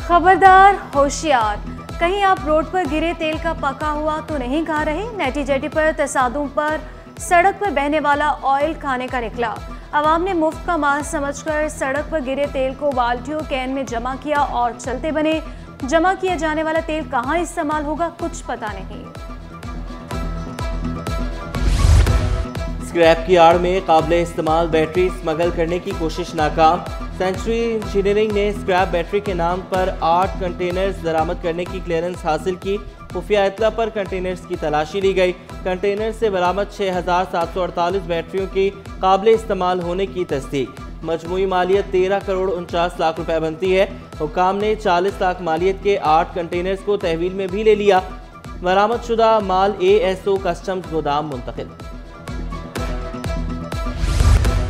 खबरदार, होशियार, कहीं आप रोड पर गिरे तेल का पका हुआ तो नहीं खा रहे। नैटी जेटी पर तसादुम पर सड़क पर बहने वाला ऑयल खाने का निकला। अवाम ने मुफ्त का माल समझकर सड़क पर गिरे तेल को बाल्टियों कैन में जमा किया और चलते बने। जमा किया जाने वाला तेल कहां इस्तेमाल होगा, कुछ पता नहीं। स्क्रैप की आड़ में काबिले इस्तेमाल बैटरी स्मगल करने की कोशिश नाकाम। सेंचुरी इंजीनियरिंग ने स्क्रैप बैटरी के नाम पर 8 कंटेनर्स बरामद करने की क्लियरेंस हासिल की। खुफिया इत्तला पर कंटेनर्स की तलाशी ली गई। कंटेनर से बरामद 6748 बैटरियों की काबिले इस्तेमाल होने की तस्दीक। मजमूई मालियत 13 करोड़ 49 लाख रुपए बनती है। हुकाम ने 40 लाख मालियत के 8 कंटेनर्स को तहवील में भी ले लिया। बरामद शुदा माल ASO कस्टम्स गोदाम मुंतकिल।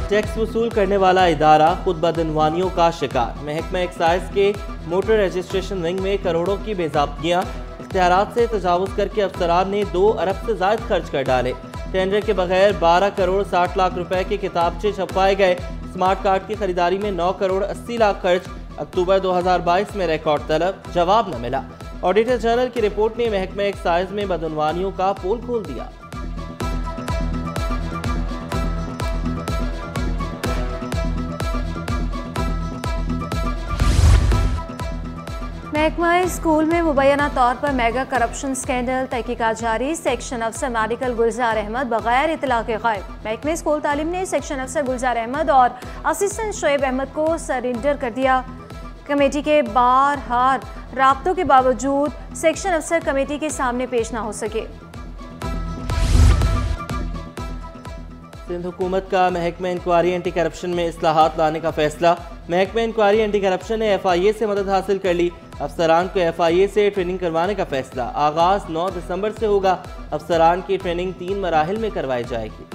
टैक्स वसूल करने वाला इदारा खुद बदनवानियों का शिकार। महकमा एक्साइज के मोटर रजिस्ट्रेशन विंग में करोड़ों की बेज़ाब्तियाँ। इख्तियारात से तजावुज़ करके अफसरान ने 2 अरब से ज़ायद खर्च कर डाले। टेंडर के बगैर 12 करोड़ 60 लाख रुपए के किताबचे छपवाए गए। स्मार्ट कार्ड की खरीदारी में 9 करोड़ 80 लाख खर्च। अक्टूबर 2022 में रिकॉर्ड तलब, जवाब न मिला। ऑडिटर जनरल की रिपोर्ट ने महकमा एक्साइज में बदनवानियों का पोल खोल दिया। महकमा स्कूल में मुबैना तौर पर मेगा करप्शन स्कैंडल, तहकीकात जारी। सेक्शन अफसर मेडिकल गुलजार अहमद बगैर इतला के गायब। महकमे स्कूल तालीम ने सेक्शन अफसर गुलजार अहमद और असिस्टेंट शोएब अहमद को सरेंडर कर दिया। कमेटी के बारहार राब्तों के बावजूद सेक्शन अफसर कमेटी के सामने पेश ना हो सके। सिंध हुकूमत का महकमा इंक्वायरी एंटी करप्शन में इस्लाहात लाने का फैसला। महकमा इंक्वायरी एंटी करप्शन ने FIA से मदद हासिल कर ली। अफसरान को FIA से ट्रेनिंग करवाने का फैसला। आगाज 9 दिसंबर से होगा। अफसरान की ट्रेनिंग 3 मराहिल में करवाई जाएगी।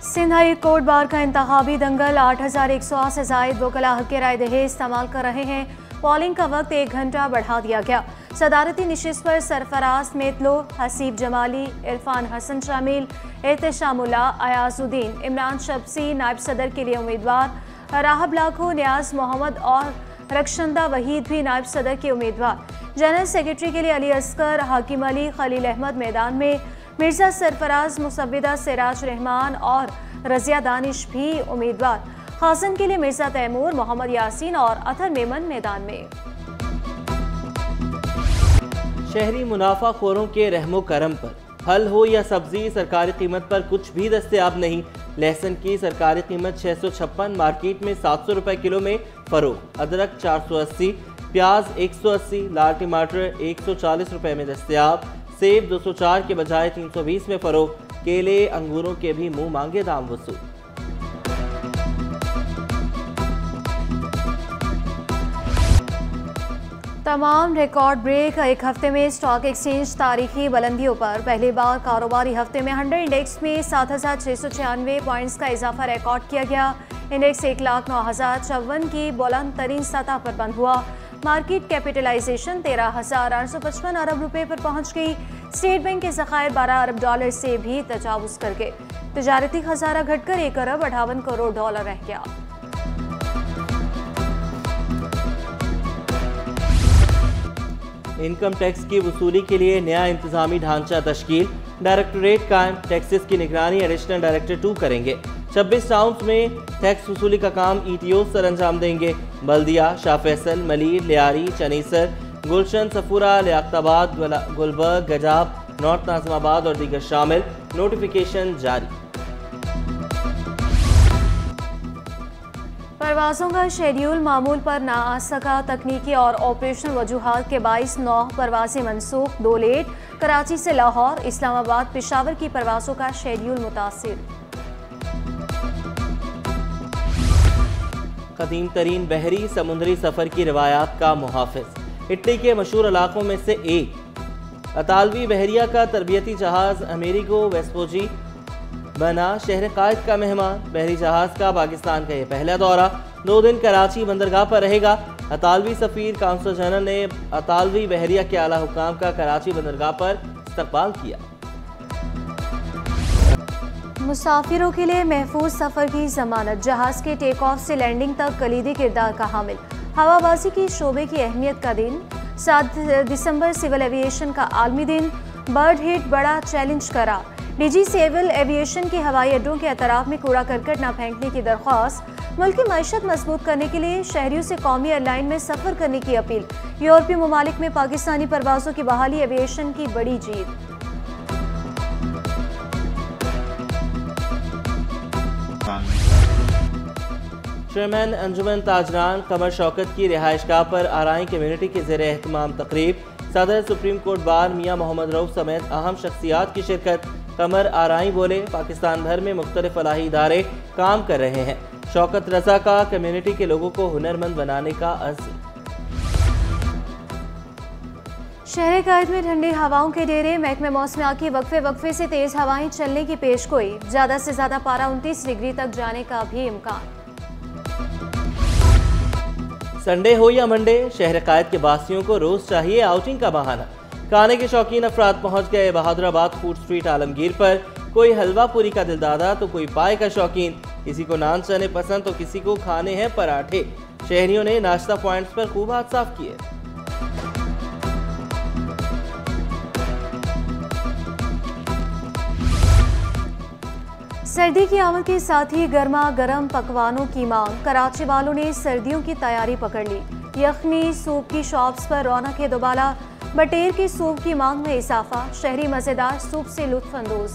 सिंध हाई कोर्ट बार का इंतखाबी दंगल। 8108 से जायद वकला हक राय दहे इस्तेमाल कर रहे हैं। पॉलिंग का वक्त 1 घंटा बढ़ा दिया गया। सदारती नशिस्त पर सरफराज मेतलो, हसीब जमाली, इरफान हसन शामिल, एहतशामुल्ला, अयाजुद्दीन, इमरान शब्सी नायब सदर के लिए उम्मीदवार, राहब लाखो, न्याज मोहम्मद और रक्षंदा वहीद भी नायब सदर के उम्मीदवार। जनरल सेक्रेटरी के लिए अली असगर, हाकिम अली, खलील अहमद मैदान में। मिर्जा सरफराज, मुसविदा सिराज रहमान और रजिया दानिश भी उम्मीदवार। खासन के लिए मिर्जा तैमूर, मोहम्मद यासीन और अतर मेमन मैदान में। शहरी मुनाफाखोरों के रहमो करम पर फल हो या सब्जी, सरकारी कीमत पर कुछ भी दस्तयाब नहीं। लहसुन की सरकारी कीमत 656, मार्केट में 700 रुपए किलो में फरोख्त। अदरक 480, प्याज 180, लाल टमाटर 140 रुपए में दस्तयाब। सेब 204 के बजाय 320 में फरोख्त। केले अंगूरों के भी मुंह मांगे दाम वसूल। तमाम रिकॉर्ड ब्रेक। एक हफ्ते में स्टॉक एक्सचेंज तारीखी बुलंदियों पर। पहली बार कारोबारी हफ्ते में 100 इंडेक्स में 7696 पॉइंट्स का इजाफा रिकॉर्ड किया गया। इंडेक्स 1,09,054 की बुलंद तरीन सतह पर बंद हुआ। मार्केट कैपिटलाइजेशन 13,855 अरब रुपए पर पहुंच गई। स्टेट बैंक के ज़खायर 12 अरब डॉलर से भी तजावुज़ कर गए। तिजारती खजाना घटकर 1 अरब 58 करोड़ डॉलर रह गया। इनकम टैक्स की वसूली के लिए नया इंतजामी ढांचा तश्कील। डायरेक्टोरेट कायम, टैक्सेस की निगरानी एडिशनल डायरेक्टर 2 करेंगे। 26 टाउन्स में टैक्स वसूली का काम ETO सर अंजाम देंगे। बल्दिया, शाह फैसल, मलीर, लियारी, चनीसर, गुलशन, सफूरा, लियाकताबाद, गुलबर्ग, गजाब, नॉर्थ नाज़िमाबाद और दीगर शामिल। नोटिफिकेशन जारी। परवाज़ों का शेड्यूल मामूल पर ना आ सका। तकनीकी और ऑपरेशनल वजूहात के बाइस 9 परवाज़ें मनसूख, 2 लेट। कराची से लाहौर, इस्लामाबाद, पेशावर की परवाज़ों का शेड्यूल मुतासिर। कदीम तरीन बहरी समुद्री सफ़र की रवायात का मुहाफ़िज़। इटली के मशहूर इलाकों में से एक। अतालवी बहरिया का तरबियती जहाज़ अमेरिगो वेस्पोजी बना शहर कायद का मेहमान। बहरी जहाज़ का पाकिस्तान का ये पहला दौरा। 2 दिन कराची बंदरगाह पर रहेगा। अतालवी सफ़ीर काउंसल जनरल ने अतालवी बहरिया के आला हुकाम का कराची बंदरगाह पर इस्तकबाल किया। मुसाफिरों के लिए महफूज सफर की जमानत, जहाज के टेक ऑफ से लैंडिंग तक कलीदी किरदार का हामिल। हवाबाजी की शोबे की अहमियत का दिन। 7 दिसंबर सिविल एविएशन का आलमी दिन। बर्ड हिट बड़ा चैलेंज करार। डीजी सिविल एविएशन के हवाई अड्डों के अतराफ में कूड़ा करकट न फेंकने की दरख्वास्त। मुल्क की मईशत मजबूत करने के लिए शहरियों से कौमी एयरलाइन में सफर करने की अपील। यूरोपीय ममालिक में पाकिस्तानी परवाजों की बहाली, एविएशन की बड़ी जीत। चेयरमैन अंजुमन ताजरान कमर शौकत की रिहाइशगाह पर आरआई कम्युनिटी के ज़ेरे एहतमाम तकरीब। सदर सुप्रीम कोर्ट बार मियां मोहम्मद रऊफ समेत अहम शख्सियात की शिरकत। कमर आरआई बोले, पाकिस्तान भर में मुख्तलिफ फलाही इदारे काम कर रहे हैं। शौकत रजा का कम्युनिटी के लोगों को हुनरमंद बनाने का अर्ज़। शहर कायद में ठंडी हवाओं के डेरे। महकमे मौसमियात की वक्फे से तेज हवाएं चलने की पेशगोई। ज्यादा से ज्यादा पारा 29 डिग्री तक जाने का भी इम्कान। संडे हो या मंडे, शहर कायद के बासियों को रोज चाहिए आउटिंग का बहाना। खाने के शौकीन अफराद पहुंच गए बहादुराबाद फूड स्ट्रीट आलमगीर पर। कोई हलवा पूरी का दिलदादा तो कोई पाए का शौकीन। किसी को नान चने पसंद तो किसी को खाने हैं पराठे। शहरियों ने नाश्ता पॉइंट्स पर खूब हाथ साफ किए। सर्दी की आमद के साथ ही गर्मा गर्म पकवानों की मांग। कराची वालों ने सर्दियों की तैयारी पकड़ ली। यखनी सूप की शॉप्स पर रौनक है दोबारा। बटेर के सूप की मांग में इजाफा। शहरी मजेदार सूप से लुत्फ अंदोज।